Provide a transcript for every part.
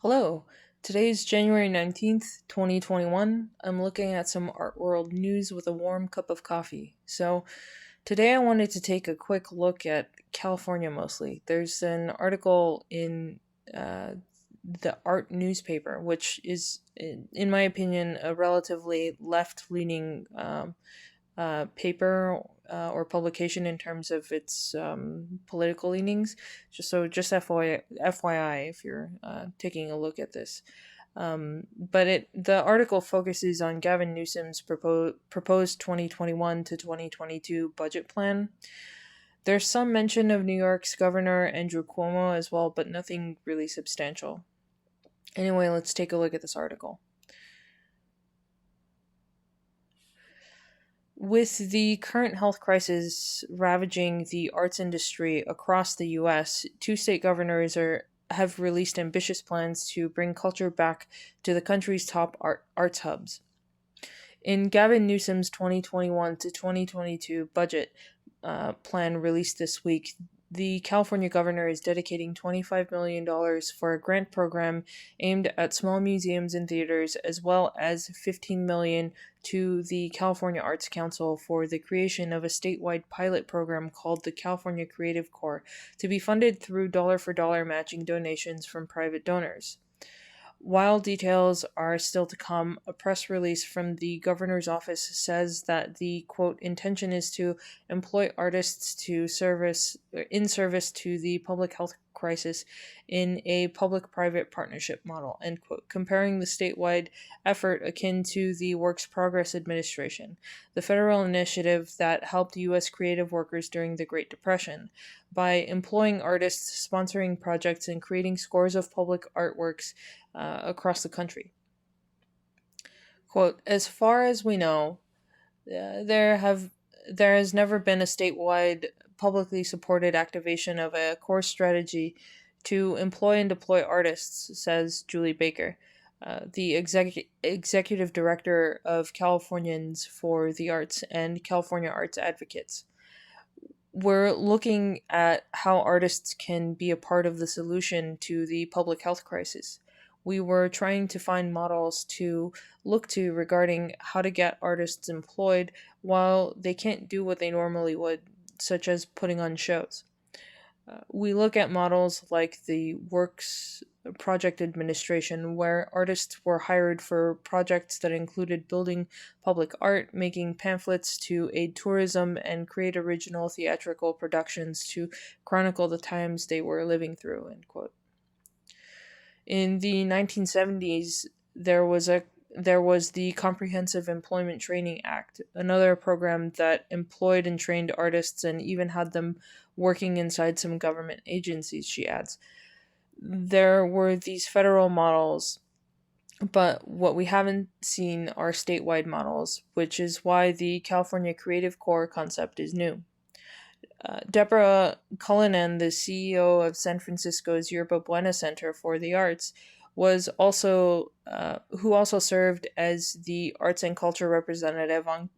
Hello, today is January 19th, 2021. I'm looking at some art world news with a warm cup of coffee. Today I wanted to take a quick look at California mostly. There's an article in uh, the art newspaper, which is, in my opinion, a relatively left leaning paper or publication in terms of its political leanings. Just FYI, if you're taking a look at this. But the article focuses on Gavin Newsom's proposed 2021 to 2022 budget plan. There's some mention of New York's Governor Andrew Cuomo as well, but nothing really substantial. Anyway, let's take a look at this article. With the current health crisis ravaging the arts industry across the US, two state governors have released ambitious plans to bring culture back to the country's top arts hubs. In Gavin Newsom's 2021 to 2022 budget plan released this week, the California governor is dedicating $25 million for a grant program aimed at small museums and theaters, as well as $15 million to the California Arts Council for the creation of a statewide pilot program called the California Creative Corps, to be funded through dollar for dollar matching donations from private donors. While details are still to come, a press release from the governor's office says that the quote intention is to employ artists in service to the public health crisis in a public-private partnership model, end quote, comparing the statewide effort akin to the Works Progress Administration, the federal initiative that helped U.S. creative workers during the Great Depression, by employing artists, sponsoring projects, and creating scores of public artworks across the country. Quote, as far as we know, there has never been a statewide publicly supported activation of a core strategy to employ and deploy artists, says Julie Baker, the executive director of Californians for the Arts and California Arts Advocates. We're looking at how artists can be a part of the solution to the public health crisis. We were trying to find models to look to regarding how to get artists employed while they can't do what they normally would, such as putting on shows. We look at models like the Works Project Administration, where artists were hired for projects that included building public art, making pamphlets to aid tourism, and create original theatrical productions to chronicle the times they were living through, end quote. In the 1970s, there was the Comprehensive Employment Training Act, another program that employed and trained artists and even had them working inside some government agencies, she adds. There were these federal models, but what we haven't seen are statewide models, which is why the California Creative Corps concept is new. Deborah Cullinan, the CEO of San Francisco's Yerba Buena Center for the Arts, was also who also served as the arts and culture representative on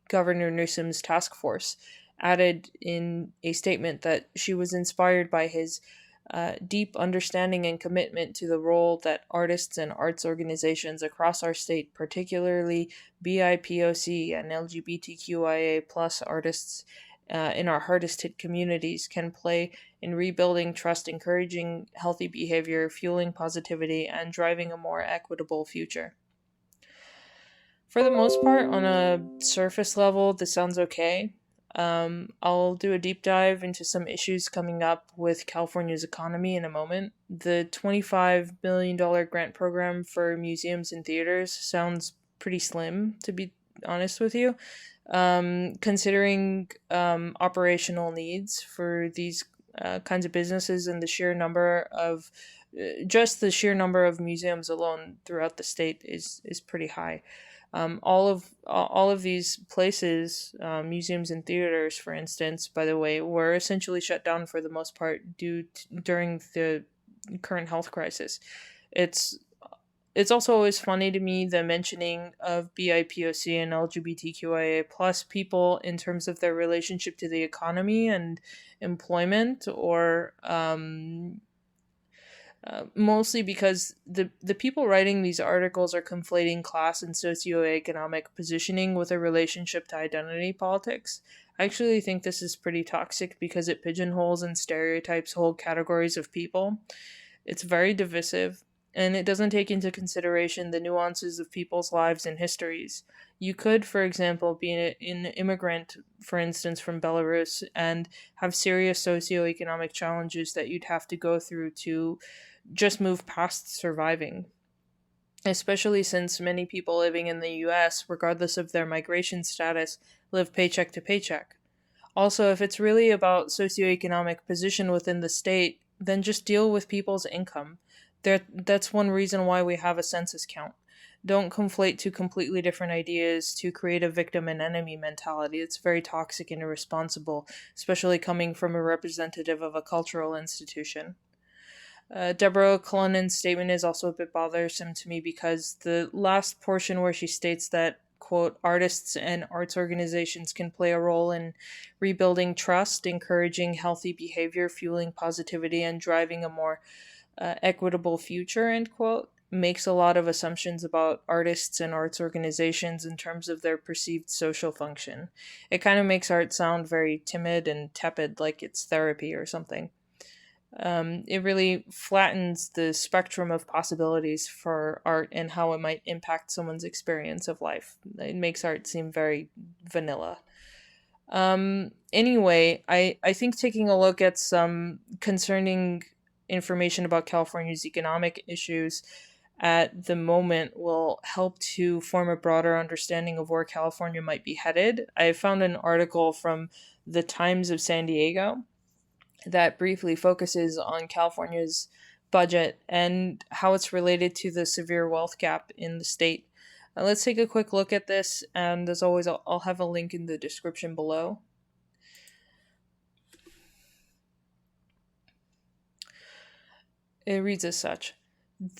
Governor Newsom's task force, added in a statement that she was inspired by his deep understanding and commitment to the role that artists and arts organizations across our state, particularly BIPOC and LGBTQIA plus artists in our hardest hit communities, can play in rebuilding trust, encouraging healthy behavior, fueling positivity, and driving a more equitable future. For the most part, on a surface level, this sounds okay. I'll do a deep dive into some issues coming up with California's economy in a moment. The $25 million grant program for museums and theaters sounds pretty slim, to be honest with you, considering operational needs for these kinds of businesses and the sheer number of the sheer number of museums alone throughout the state is pretty high. All of these places, museums and theaters, for instance, by the way, were essentially shut down for the most part during the current health crisis. It's also always funny to me the mentioning of BIPOC and LGBTQIA plus people in terms of their relationship to the economy and employment, or mostly because the people writing these articles are conflating class and socioeconomic positioning with a relationship to identity politics. I actually think this is pretty toxic because it pigeonholes and stereotypes whole categories of people. It's very divisive, and it doesn't take into consideration the nuances of people's lives and histories. You could, for example, be an immigrant, for instance, from Belarus, and have serious socioeconomic challenges that you'd have to go through to just move past surviving. Especially since many people living in the US, regardless of their migration status, live paycheck to paycheck. Also, if it's really about socioeconomic position within the state, then just deal with people's income. That's one reason why we have a census count. Don't conflate two completely different ideas to create a victim and enemy mentality. It's very toxic and irresponsible, especially coming from a representative of a cultural institution. Deborah Cullinan's statement is also a bit bothersome to me because the last portion where she states that, quote, artists and arts organizations can play a role in rebuilding trust, encouraging healthy behavior, fueling positivity, and driving a more equitable future, end quote, makes a lot of assumptions about artists and arts organizations in terms of their perceived social function. It kind of makes art sound very timid and tepid, like it's therapy or something. It really flattens the spectrum of possibilities for art and how it might impact someone's experience of life. It makes art seem very vanilla. Anyway, I think taking a look at some concerning information about California's economic issues at the moment will help to form a broader understanding of where California might be headed. I found an article from the Times of San Diego that briefly focuses on California's budget and how it's related to the severe wealth gap in the state. Let's take a quick look at this, and as always, I'll have a link in the description below. It reads as such.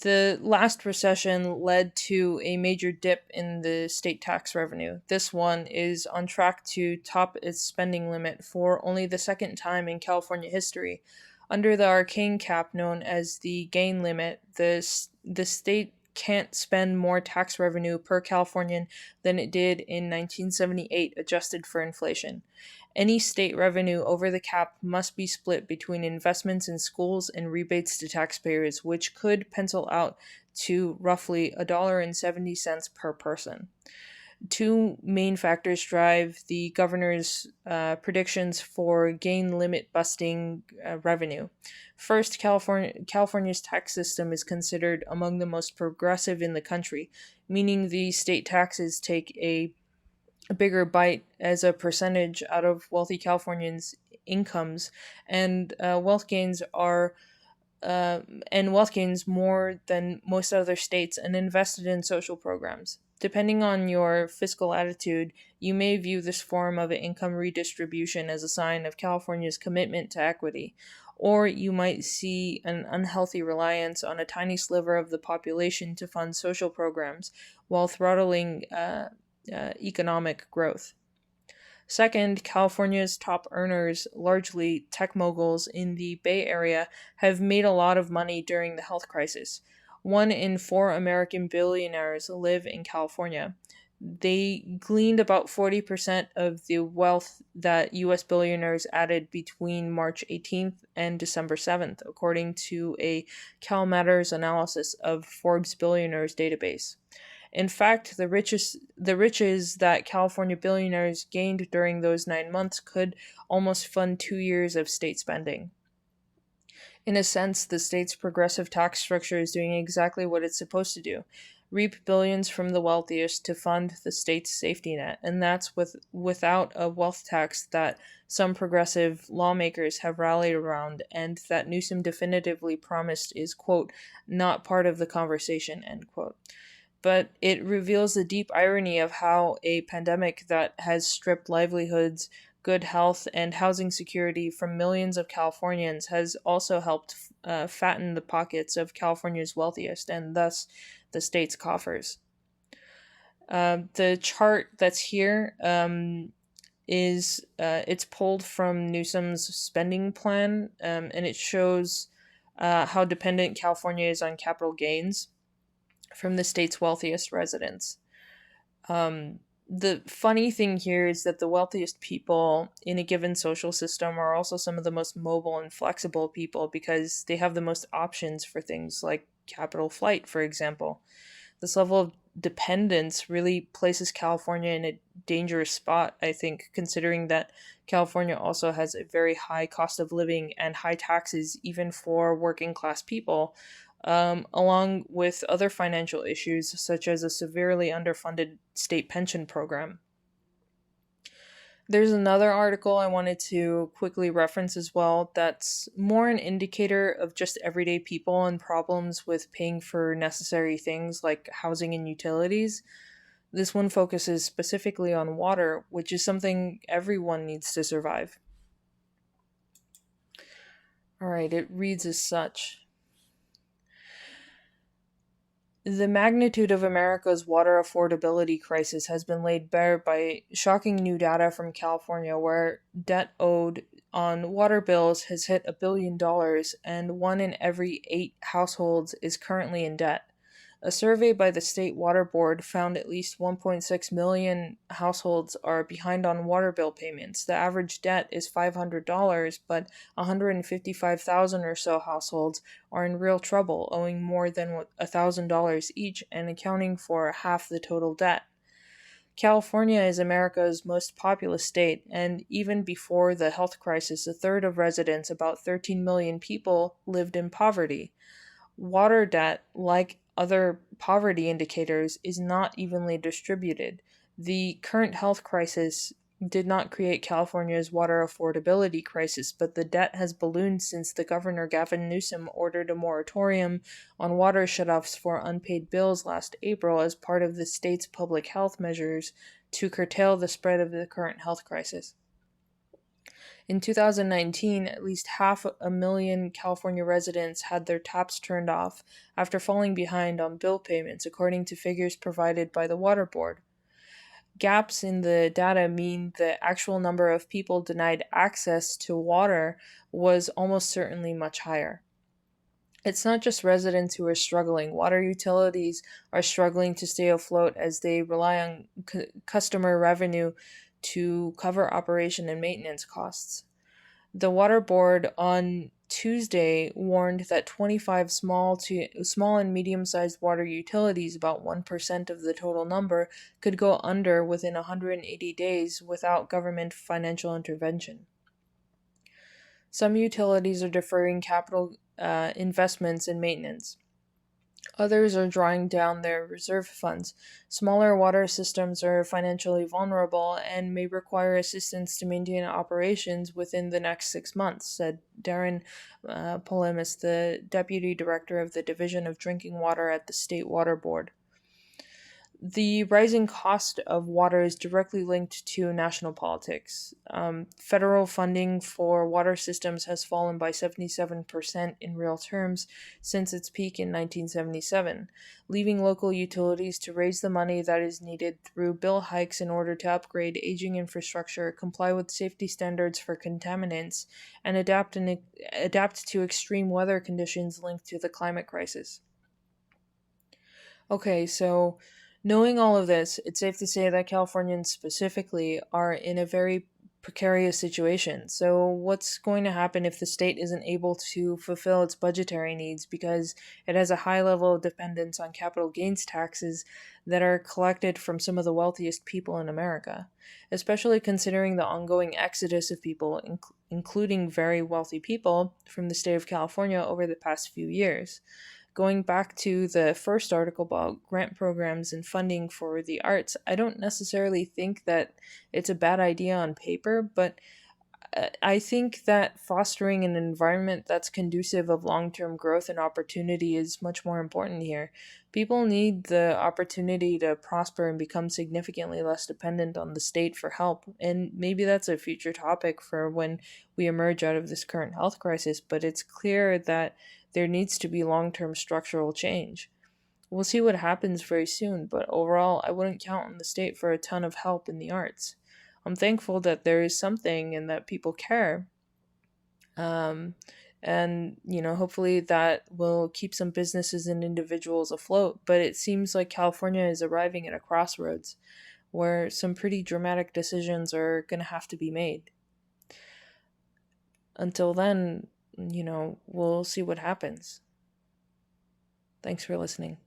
The last recession led to a major dip in the state tax revenue. This one is on track to top its spending limit for only the second time in California history. Under the arcane cap known as the gain limit, the state can't spend more tax revenue per Californian than it did in 1978, adjusted for inflation. Any state revenue over the cap must be split between investments in schools and rebates to taxpayers, which could pencil out to roughly $1.70 per person. Two main factors drive the governor's predictions for gain limit busting revenue. First, California's tax system is considered among the most progressive in the country, meaning the state taxes take a bigger bite as a percentage out of wealthy Californians' incomes, and wealth gains more than most other states and invested in social programs. Depending on your fiscal attitude, you may view this form of income redistribution as a sign of California's commitment to equity, or you might see an unhealthy reliance on a tiny sliver of the population to fund social programs while throttling economic growth. Second, California's top earners, largely tech moguls in the Bay Area, have made a lot of money during the health crisis. 1 in 4 American billionaires live in California. They gleaned about 40% of the wealth that U.S. billionaires added between March 18th and December 7th, according to a CalMatters analysis of Forbes Billionaires database. In fact, the riches that California billionaires gained during those 9 months could almost fund 2 years of state spending. In a sense, the state's progressive tax structure is doing exactly what it's supposed to do: reap billions from the wealthiest to fund the state's safety net, and that's without a wealth tax that some progressive lawmakers have rallied around and that Newsom definitively promised is, quote, not part of the conversation, end quote. But it reveals the deep irony of how a pandemic that has stripped livelihoods, good health, and housing security from millions of Californians has also helped fatten the pockets of California's wealthiest and thus the state's coffers. The chart that's here it's pulled from Newsom's spending plan, and it shows how dependent California is on capital gains from the state's wealthiest residents. Um, the funny thing here is that the wealthiest people in a given social system are also some of the most mobile and flexible people because they have the most options for things like capital flight, for example. This level of dependence really places California in a dangerous spot, I think, considering that California also has a very high cost of living and high taxes, even for working class people, along with other financial issues, such as a severely underfunded state pension program. There's another article I wanted to quickly reference as well that's more an indicator of just everyday people and problems with paying for necessary things like housing and utilities. This one focuses specifically on water, which is something everyone needs to survive. All right, it reads as such. The magnitude of America's water affordability crisis has been laid bare by shocking new data from California, where debt owed on water bills has hit $1 billion, and 1 in every 8 households is currently in debt. A survey by the State Water Board found at least 1.6 million households are behind on water bill payments. The average debt is $500, but 155,000 or so households are in real trouble, owing more than $1,000 each and accounting for half the total debt. California is America's most populous state, and even before the health crisis, a third of residents, about 13 million people, lived in poverty. Water debt, like other poverty indicators, is not evenly distributed. The current health crisis did not create California's water affordability crisis, but the debt has ballooned since the governor Gavin Newsom ordered a moratorium on water shutoffs for unpaid bills last April as part of the state's public health measures to curtail the spread of the current health crisis. In 2019, at least 500,000 California residents had their taps turned off after falling behind on bill payments, according to figures provided by the Water Board. Gaps in the data mean the actual number of people denied access to water was almost certainly much higher. It's not just residents who are struggling. Water utilities are struggling to stay afloat as they rely on customer revenue to cover operation and maintenance costs. The Water Board on Tuesday warned that 25 small and medium-sized water utilities, about 1% of the total number, could go under within 180 days without government financial intervention. Some utilities are deferring capital investments and maintenance. Others are drawing down their reserve funds. Smaller water systems are financially vulnerable and may require assistance to maintain operations within the next 6 months, said Darren Polemis, the Deputy Director of the Division of Drinking Water at the State Water Board. The rising cost of water is directly linked to national politics. Federal funding for water systems has fallen by 77% in real terms since its peak in 1977, leaving local utilities to raise the money that is needed through bill hikes in order to upgrade aging infrastructure, comply with safety standards for contaminants, and adapt to extreme weather conditions linked to the climate crisis. Okay, so knowing all of this, it's safe to say that Californians specifically are in a very precarious situation. So, what's going to happen if the state isn't able to fulfill its budgetary needs because it has a high level of dependence on capital gains taxes that are collected from some of the wealthiest people in America? Especially considering the ongoing exodus of people, including very wealthy people, from the state of California over the past few years. Going back to the first article about grant programs and funding for the arts, I don't necessarily think that it's a bad idea on paper, but I think that fostering an environment that's conducive of long-term growth and opportunity is much more important here. People need the opportunity to prosper and become significantly less dependent on the state for help, and maybe that's a future topic for when we emerge out of this current health crisis, but it's clear that there needs to be long-term structural change. We'll see what happens very soon, but overall, I wouldn't count on the state for a ton of help in the arts. I'm thankful that there is something and that people care. Um, And, hopefully that will keep some businesses and individuals afloat. But it seems like California is arriving at a crossroads where some pretty dramatic decisions are going to have to be made. Until then, we'll see what happens. Thanks for listening.